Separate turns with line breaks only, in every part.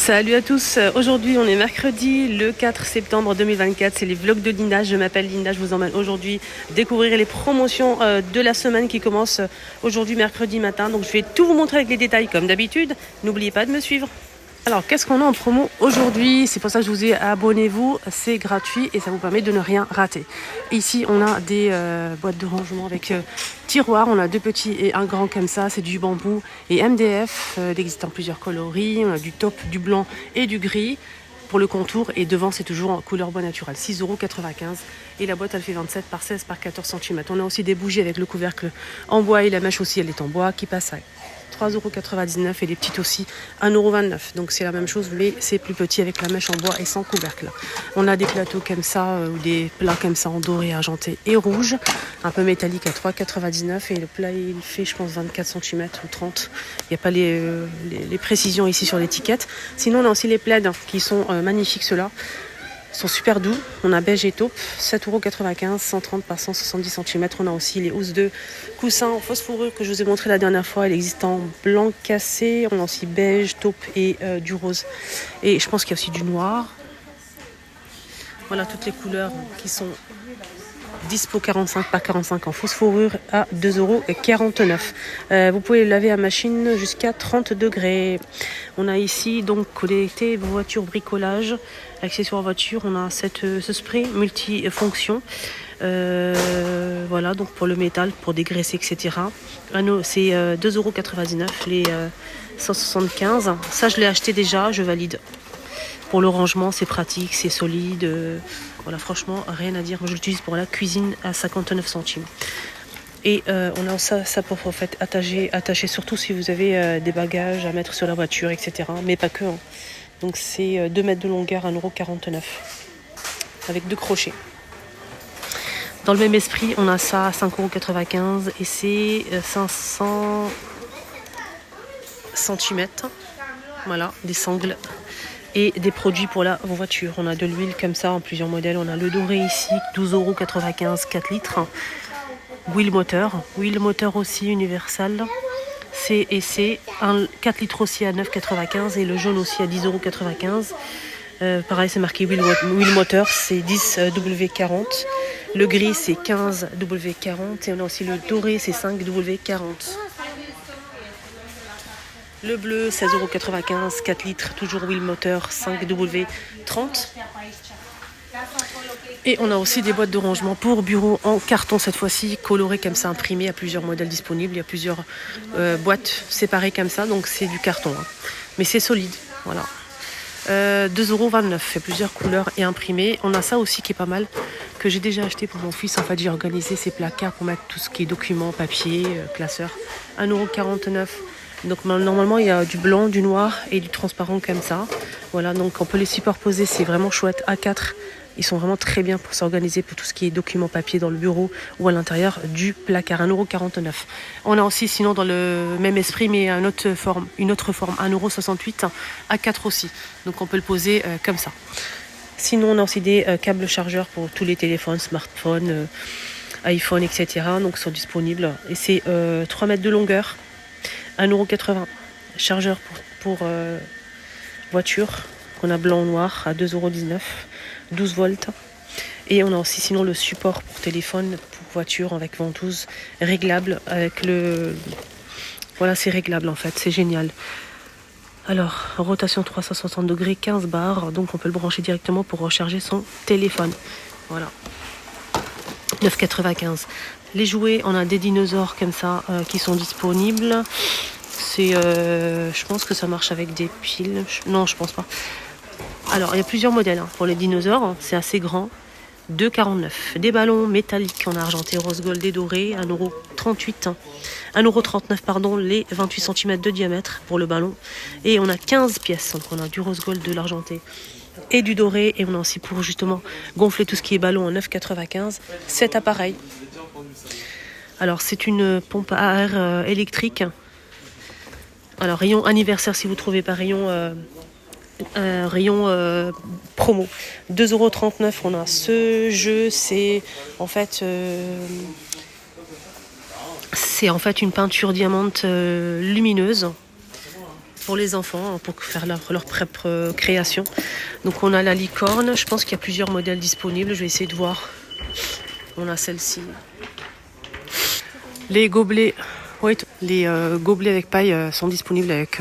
Salut à tous, aujourd'hui on est mercredi le 4 septembre 2024, c'est les vlogs de Linda, je m'appelle Linda, je vous emmène aujourd'hui découvrir les promotions de la semaine qui commence aujourd'hui mercredi matin. Donc je vais tout vous montrer avec les détails comme d'habitude, n'oubliez pas de me suivre. Alors qu'est-ce qu'on a en promo aujourd'hui? C'est pour ça que je vous ai abonnez-vous, c'est gratuit et ça vous permet de ne rien rater. Ici on a des boîtes de rangement avec tiroirs, on a deux petits et un grand comme ça, c'est du bambou et MDF, il existe en plusieurs coloris, on a du taupe, du blanc et du gris pour le contour et devant c'est toujours en couleur bois naturel, 6,95 € et la boîte elle fait 27 par 16 par 14 cm. On a aussi des bougies avec le couvercle en bois et la mèche aussi elle est en bois qui passe à 3,99 € et les petites aussi 1,29 €. Donc c'est la même chose mais c'est plus petit avec la mèche en bois et sans couvercle. On a des plateaux comme ça ou des plats comme ça en doré, argenté et rouge, un peu métallique à 3,99 € et le plat il fait je pense 24 cm ou 30. Il n'y a pas les précisions ici sur l'étiquette. Sinon on a aussi les plaids qui sont magnifiques ceux-là. Ils sont super doux. On a beige et taupe, 7,95 €, 130 par 170 cm. On a aussi les housses de coussins en fausse fourrure que je vous ai montré la dernière fois. Elle existe en blanc cassé. On a aussi beige, taupe et du rose. Et je pense qu'il y a aussi du noir. Voilà toutes les couleurs qui sont dispo 45 par 45 en fausse fourrure à 2,49 €. Vous pouvez laver à machine jusqu'à 30 degrés. On a ici donc connecté voiture bricolage, accessoires voiture. On a ce spray multifonction. Voilà donc pour le métal, pour dégraisser etc. C'est 2,99 € les 175. Ça je l'ai acheté déjà, je valide. Pour le rangement, c'est pratique, c'est solide. Voilà, franchement, rien à dire. Moi, je l'utilise pour la cuisine à 59 centimes. Et on a ça pour en fait attacher surtout si vous avez des bagages à mettre sur la voiture, etc. Mais pas que. Hein. Donc c'est 2 mètres de longueur, 1,49 € avec 2 crochets. Dans le même esprit, on a ça à 5,95 € et c'est 500 cm. Voilà, des sangles. Et des produits pour la voiture. On a de l'huile comme ça en plusieurs modèles. On a le doré ici, 12,95 €, 4 litres. Wheel moteur aussi universal. C et C, 4 litres aussi à 9,95 € et le jaune aussi à 10,95 €. Pareil, c'est marqué Wheel moteur, c'est 10W40. Le gris, c'est 15W40. Et on a aussi le doré, c'est 5W40. Le bleu, 16,95 €, 4 litres, toujours wheel moteur, 5W30. Et on a aussi des boîtes de rangement pour bureau en carton cette fois-ci, colorées comme ça, imprimées. Il y a plusieurs modèles disponibles, il y a plusieurs boîtes séparées comme ça, donc c'est du carton. Hein. Mais c'est solide, voilà. 2,29 €, il y a plusieurs couleurs et imprimées. On a ça aussi qui est pas mal, que j'ai déjà acheté pour mon fils. En fait, j'ai organisé ses placards pour mettre tout ce qui est documents, papier, classeur. 1,49 €. Donc normalement il y a du blanc, du noir et du transparent comme ça. Voilà, donc on peut les superposer, c'est vraiment chouette. A4, ils sont vraiment très bien pour s'organiser pour tout ce qui est documents papier dans le bureau ou à l'intérieur du placard. 1,49 €. On a aussi sinon dans le même esprit mais une autre forme, 1,68 €, A4 aussi. Donc on peut le poser comme ça. Sinon on a aussi des câbles chargeurs pour tous les téléphones, smartphones, iPhone, etc. Donc ils sont disponibles. Et c'est 3 mètres de longueur. 1,80 €. Chargeur pour voiture, qu'on a blanc ou noir, à 2,19 €, 12 volts. Et on a aussi sinon le support pour téléphone, pour voiture, avec ventouse, réglable, avec le... Voilà, c'est réglable en fait, c'est génial. Alors, rotation 360 degrés, 15 bars, donc on peut le brancher directement pour recharger son téléphone. Voilà. 9,95 €. Les jouets, on a des dinosaures comme ça qui sont disponibles. C'est, je pense que ça marche avec des piles. Non, je pense pas. Alors, il y a plusieurs modèles hein, pour les dinosaures. C'est assez grand. 2,49 €. Des ballons métalliques en argenté, rose gold et doré. 1,38 €. 1,39 € pardon, les 28 cm de diamètre pour le ballon. Et on a 15 pièces. Donc on a du rose gold, de l'argenté et du doré. Et on a aussi pour justement gonfler tout ce qui est ballon en 9,95 €. Cet appareil. Alors c'est une pompe à air électrique. Alors rayon anniversaire si vous trouvez pas rayon promo. 2,39 €. On a ce jeu, c'est en fait une peinture diamante lumineuse. pour les enfants, pour faire leur propre création. Donc on a la licorne, je pense qu'il y a plusieurs modèles disponibles, je vais essayer de voir. On a celle-ci. Les gobelets, oui, les gobelets avec paille sont disponibles avec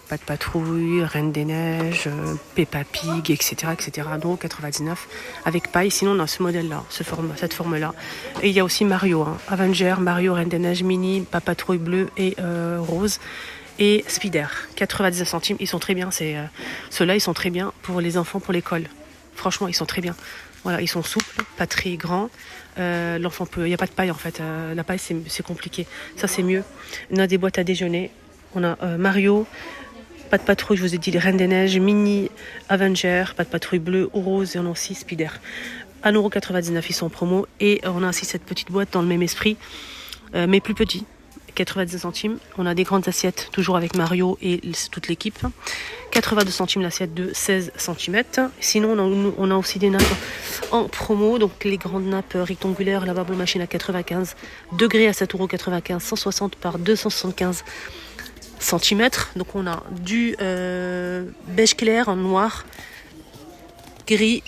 Pat' Patrouille, Reine des Neiges, Peppa Pig, etc. etc. Donc 99 avec paille. Sinon on a ce modèle-là, cette forme-là. Et il y a aussi Mario, hein. Avenger, Mario, Reine des Neiges, Mini, Pat' Patrouille bleu et rose. Et Spider, 99 centimes. Ils sont très bien. Ceux-là, ils sont très bien pour les enfants, pour l'école. Franchement, ils sont très bien. Voilà, ils sont souples, pas très grands. L'enfant peut. Il n'y a pas de paille en fait. La paille, c'est compliqué. Ça, c'est mieux. On a des boîtes à déjeuner. On a Mario, Pat' Patrouille, je vous ai dit, les Reines des Neiges, Mini, Avenger, Pat' Patrouille bleu ou rose. Et on a aussi Spider. 1,99 €, ils sont en promo. Et on a aussi cette petite boîte dans le même esprit, mais plus petit. 90 centimes. On a des grandes assiettes, toujours avec Mario et toute l'équipe. 82 centimes l'assiette de 16 cm. Sinon, on a aussi des nappes en promo. Donc, les grandes nappes rectangulaires, lavabo machine à 95 degrés à 7,95 €, 160 par 275 cm. Donc, on a du beige clair en noir, gris.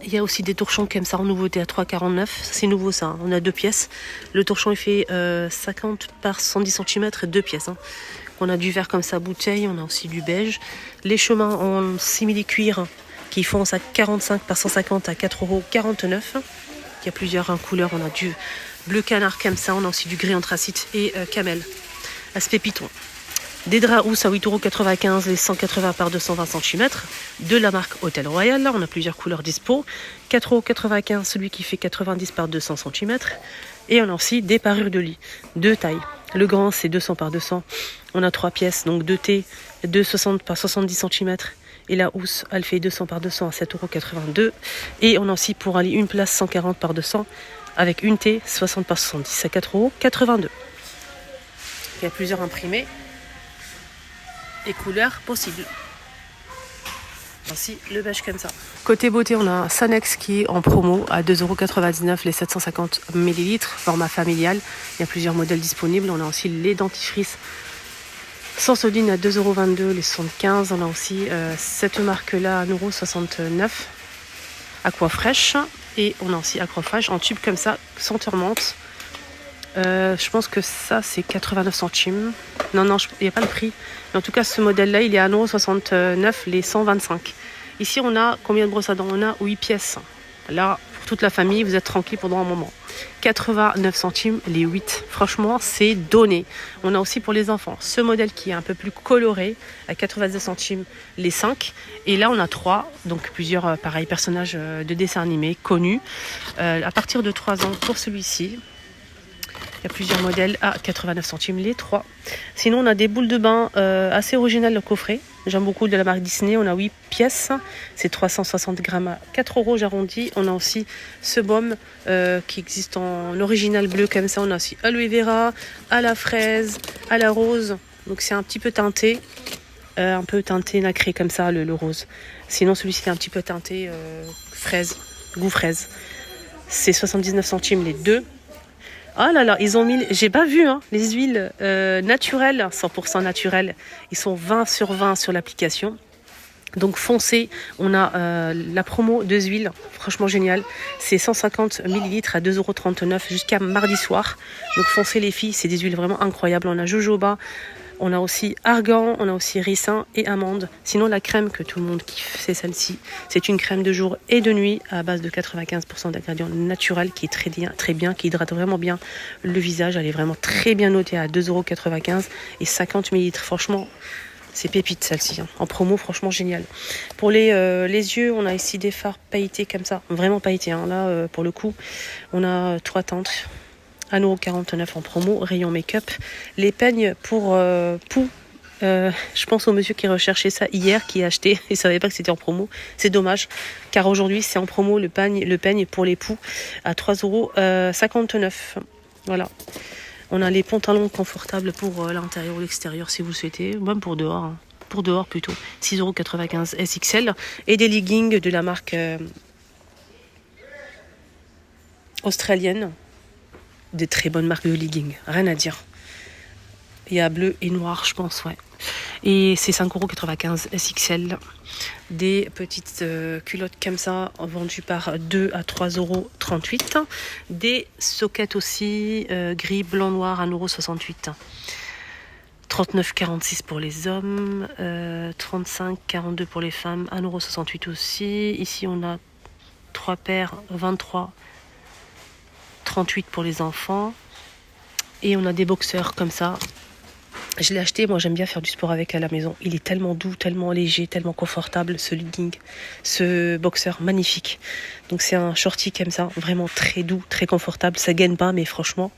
Il y a aussi des torchons comme ça en nouveauté à 3,49 €. C'est nouveau ça, hein. On a 2 pièces. Le torchon il fait 50 par 110 cm et 2 pièces. Hein. On a du vert comme ça, bouteille. On a aussi du beige. Les chemins en simili-cuir qui font ça 45 par 150 à 4,49 €. Il y a plusieurs couleurs. On a du bleu canard comme ça. On a aussi du gris anthracite et camel. Aspect python. Des draps housses à 8,95 €, les 180 par 220 cm, de la marque Hôtel Royal. Là, on a plusieurs couleurs dispo. 4,95 €, celui qui fait 90 par 200 cm. Et on a aussi des parures de lit, de taille. Le grand, c'est 200 par 200. On a 3 pièces, donc 2T, 260 par 70 cm. Et la housse, elle fait 200 par 200 à 7,82 €. Et on a aussi pour un lit une place 140 par 200 avec une T, 60 par 70 à 4,82 €. Il y a plusieurs imprimés et couleurs possibles. Ainsi le beige comme ça. Côté beauté, on a Sanex qui est en promo à 2,99 € les 750 ml, format familial. Il y a plusieurs modèles disponibles. On a aussi les dentifrices Sensodyne à 2,22 € les 75. On a aussi cette marque-là à 1,69 € Aquafresh. Et on a aussi Aquafresh en tube comme ça, senteur menthe. Je pense que ça c'est 89 centimes. Non, il n'y a pas le prix. Mais en tout cas, ce modèle-là, il est à 1,69 € les 125. Ici, on a combien de brosses à dents? On a 8 pièces. Là, pour toute la famille, vous êtes tranquille pendant un moment. 89 centimes les 8. Franchement, c'est donné. On a aussi pour les enfants ce modèle qui est un peu plus coloré à 90 centimes les 5. Et là, on a 3. Donc, plusieurs, pareil, personnages de dessins animés connus. À partir de 3 ans pour celui-ci. Il y a plusieurs modèles à 89 centimes les 3. Sinon, on a des boules de bain assez originales, le coffret. J'aime beaucoup de la marque Disney. On a 8 pièces. C'est 360 grammes à 4 €, j'arrondis. On a aussi ce baume qui existe en original bleu comme ça. On a aussi aloe vera, à la fraise, à la rose. Donc, c'est un petit peu teinté. Un peu teinté nacré comme ça, le rose. Sinon, celui-ci est un petit peu teinté fraise, goût fraise. C'est 79 centimes les 2. Oh là là, ils ont mis, j'ai pas vu, hein, les huiles naturelles, 100% naturelles. Ils sont 20 sur 20 sur l'application. Donc foncez, on a la promo 2 huiles, franchement génial. C'est 150 ml à 2,39 € jusqu'à mardi soir. Donc foncez les filles, c'est des huiles vraiment incroyables. On a jojoba, on a aussi argan, on a aussi ricin et amande. Sinon la crème que tout le monde kiffe, c'est celle-ci. C'est une crème de jour et de nuit à base de 95% d'ingrédients naturels qui est très bien, qui hydrate vraiment bien le visage. Elle est vraiment très bien notée à 2,95 € et 50 ml. Franchement, c'est pépite celle-ci, hein. En promo, franchement génial. Pour les yeux, on a ici des fards pailletés comme ça, vraiment pailletés, hein. Là, pour le coup, on a 3 teintes. 1,49 € en promo, rayon make-up. Les peignes pour poux. Je pense au monsieur qui recherchait ça hier, qui a acheté et ne savait pas que c'était en promo. C'est dommage, car aujourd'hui c'est en promo le peigne pour les poux à 3,59 €. Voilà. On a les pantalons confortables pour l'intérieur ou l'extérieur si vous le souhaitez, même pour dehors. Hein. Pour dehors plutôt. 6,95 € SXL. Et des leggings de la marque australienne. Des très bonnes marques de leggings, rien à dire. Il y a bleu et noir, je pense, ouais. Et c'est 5,95 € SXL. Des petites culottes comme ça, vendues par 2 à 3,38 €. Des sockets aussi, gris, blanc, noir, 1,68 €. 39,46 € pour les hommes, 35,42 € pour les femmes, 1,68 € aussi. Ici, on a 3 paires, 23,38 € pour les enfants. Et on a des boxeurs comme ça. Je l'ai acheté, moi j'aime bien faire du sport avec à la maison. Il est tellement doux, tellement léger, tellement confortable, ce legging, ce boxeur, magnifique. Donc c'est un shorty comme ça, vraiment très doux, très confortable. Ça gaine pas, mais franchement,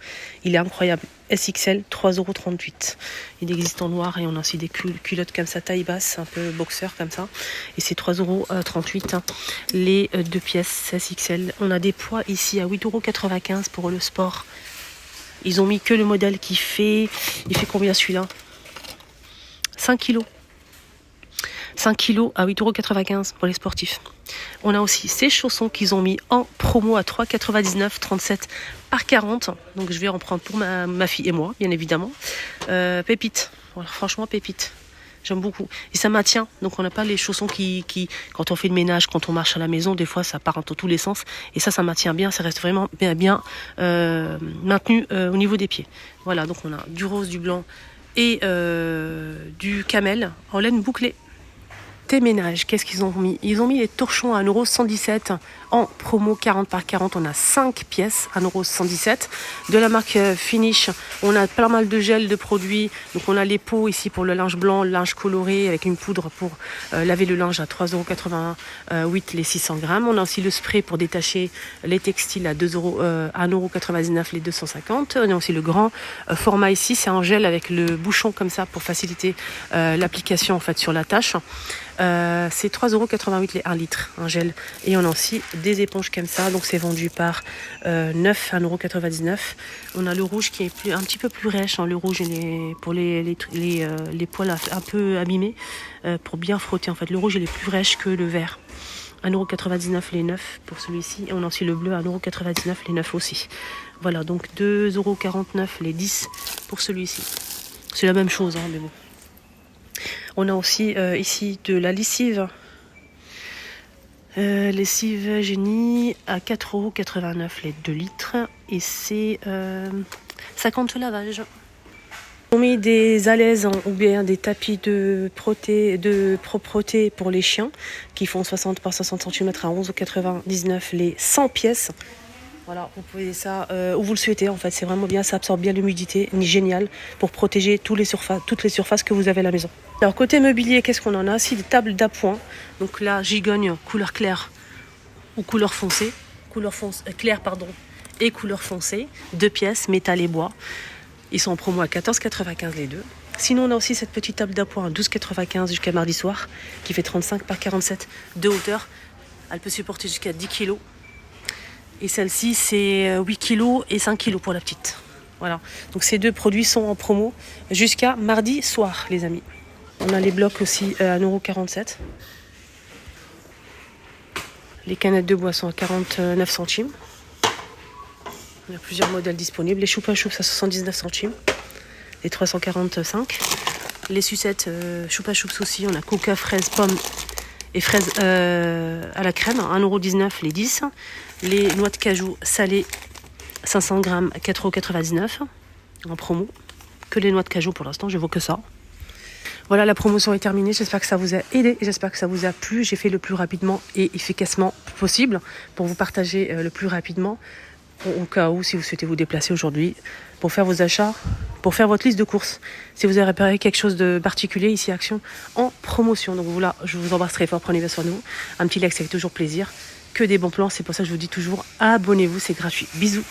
il est incroyable. SXL, 3,38 €. Il existe en noir et on a aussi des culottes comme ça, taille basse, un peu boxeur comme ça. Et c'est 3,38 €. Les 2 pièces SXL. On a des poids ici à 8,95 € pour le sport. Ils ont mis que le modèle qui fait... Il fait combien celui-là? 5 kilos. 5 kilos à 8,95 € pour les sportifs. On a aussi ces chaussons qu'ils ont mis en promo à 3,99 €, 37 par 40. Donc je vais en prendre pour ma fille et moi, bien évidemment. Pépite. Voilà, franchement, pépite. J'aime beaucoup. Et ça maintient. Donc on n'a pas les chaussons qui, quand on fait le ménage, quand on marche à la maison, des fois ça part dans tous les sens. Et ça maintient bien. Ça reste vraiment bien maintenu au niveau des pieds. Voilà, donc on a du rose, du blanc et du camel en laine bouclée. Tes ménages, qu'est-ce qu'ils ont mis? Ils ont mis les torchons à 1,117 € en promo 40 par 40. On a 5 pièces à 1,117 €. De la marque Finish, on a pas mal de gel de produits. Donc on a les pots ici pour le linge blanc, le linge coloré avec une poudre pour laver le linge à 3,88 € les 600 grammes. On a aussi le spray pour détacher les textiles à 1,99 € les 250. On a aussi le grand format ici, c'est un gel avec le bouchon comme ça pour faciliter l'application en fait sur la tâche. C'est 3,88 € les 1 litre, un gel. Et on a aussi des éponges comme ça, donc c'est vendu par 9 à 1,99 €. On a le rouge qui est un petit peu plus rêche, hein. Le rouge pour les poils un peu abîmés, pour bien frotter en fait. Le rouge il est plus rêche que le vert. 1,99 € les 9 pour celui-ci. Et on a aussi le bleu à 1,99 € les 9 aussi. Voilà, donc 2,49 € les 10 pour celui-ci. C'est la même chose, hein, mais bon. On a aussi ici de la lessive. Lessive Génie à 4,89 € les 2 litres. Et c'est 50 lavages. On met des alaises ou bien des tapis de propreté pour les chiens qui font 60 par 60 cm à 11,99 € les 100 pièces. Voilà, vous pouvez ça où vous le souhaitez en fait, c'est vraiment bien, ça absorbe bien l'humidité, génial pour protéger toutes les surfaces que vous avez à la maison. Alors côté mobilier, qu'est-ce qu'on en a? Ici des tables d'appoint, donc là gigogne couleur claire ou couleur foncée, claire pardon, et couleur foncée, 2 pièces, métal et bois. Ils sont en promo à 14,95 € les deux. Sinon on a aussi cette petite table d'appoint à 12,95 € jusqu'à mardi soir, qui fait 35 par 47 de hauteur. Elle peut supporter jusqu'à 10 kg. Et celle-ci, c'est 8 kg et 5 kg pour la petite. Voilà. Donc ces deux produits sont en promo jusqu'à mardi soir, les amis. On a les blocs aussi à 1,47 €. Les canettes de boisson à 49 centimes. Il y a plusieurs modèles disponibles. Les choupa choups à 79 centimes. Les 345. Les sucettes choupa choups aussi. On a coca, fraise, pomme et fraises à la crème, 1,19 € les 10. Les noix de cajou salées, 500 grammes, 4,99 € en promo. Que les noix de cajou pour l'instant, je vaux que ça. Voilà, la promotion est terminée. J'espère que ça vous a aidé. J'espère que ça vous a plu. J'ai fait le plus rapidement et efficacement possible pour vous partager le plus rapidement. Au cas où, si vous souhaitez vous déplacer aujourd'hui pour faire vos achats, pour faire votre liste de courses. Si vous avez repéré quelque chose de particulier, ici Action en promotion. Donc voilà, je vous embrasse très fort, prenez bien soin de vous. Un petit like, ça fait toujours plaisir. Que des bons plans, c'est pour ça que je vous dis toujours, abonnez-vous, c'est gratuit. Bisous.